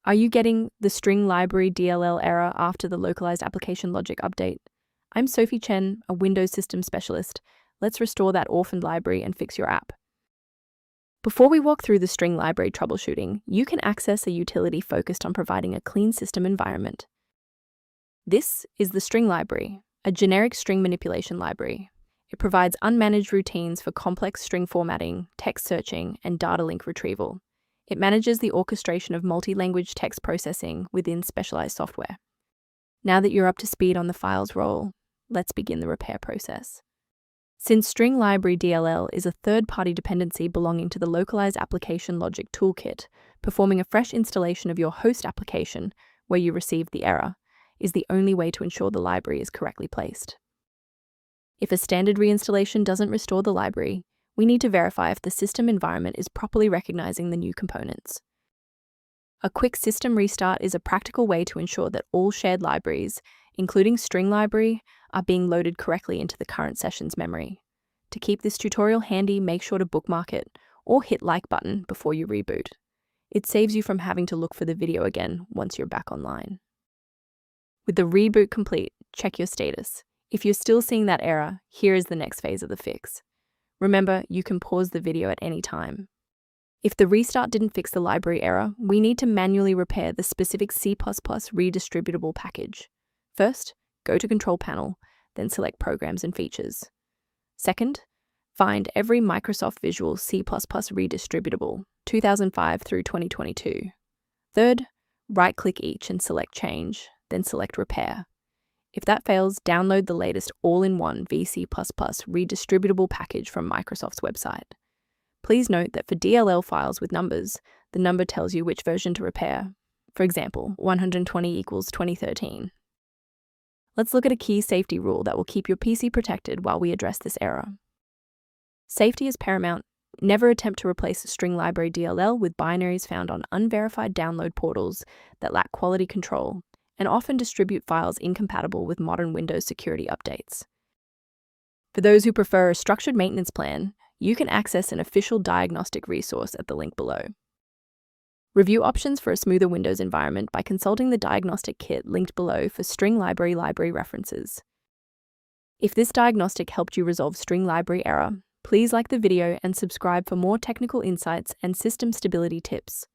Are you getting the String Library DLL error after the localized application logic update? I'm Sophie Chen, a Windows system specialist. Let's restore that orphaned library and fix your app. Before we walk through the string library troubleshooting, you can access a utility focused on providing a clean system environment. This is the string library, a generic string manipulation library. It provides unmanaged routines for complex string formatting, text searching, and data link retrieval. It manages the orchestration of multi-language text processing within specialized software. Now that you're up to speed on the files role, let's begin the repair process. Since String Library DLL is a third-party dependency belonging to the Localized Application Logic Toolkit, performing a fresh installation of your host application where you received the error is the only way to ensure the library is correctly placed. If a standard reinstallation doesn't restore the library, we need to verify if the system environment is properly recognizing the new components. A quick system restart is a practical way to ensure that all shared libraries, including String Library, are being loaded correctly into the current session's memory. To keep this tutorial handy, make sure to bookmark it or hit like button before you reboot. It saves you from having to look for the video again once you're back online. With the reboot complete, check your status. If you're still seeing that error, here is the next phase of the fix. Remember, you can pause the video at any time. If the restart didn't fix the library error, we need to manually repair the specific C++ redistributable package. First, go to Control Panel, then select Programs and Features. Second, find every Microsoft Visual C++ redistributable, 2005 through 2022. Third, right-click each and select Change, then select Repair. If that fails, download the latest all-in-one VC++ redistributable package from Microsoft's website. Please note that for DLL files with numbers, the number tells you which version to repair. For example, 120 equals 2013. Let's look at a key safety rule that will keep your PC protected while we address this error. Safety is paramount. Never attempt to replace a String Library DLL with binaries found on unverified download portals that lack quality control and often distribute files incompatible with modern Windows security updates. For those who prefer a structured maintenance plan, you can access an official diagnostic resource at the link below. Review options for a smoother Windows environment by consulting the diagnostic kit linked below for String Library references. If this diagnostic helped you resolve String Library error, please like the video and subscribe for more technical insights and system stability tips.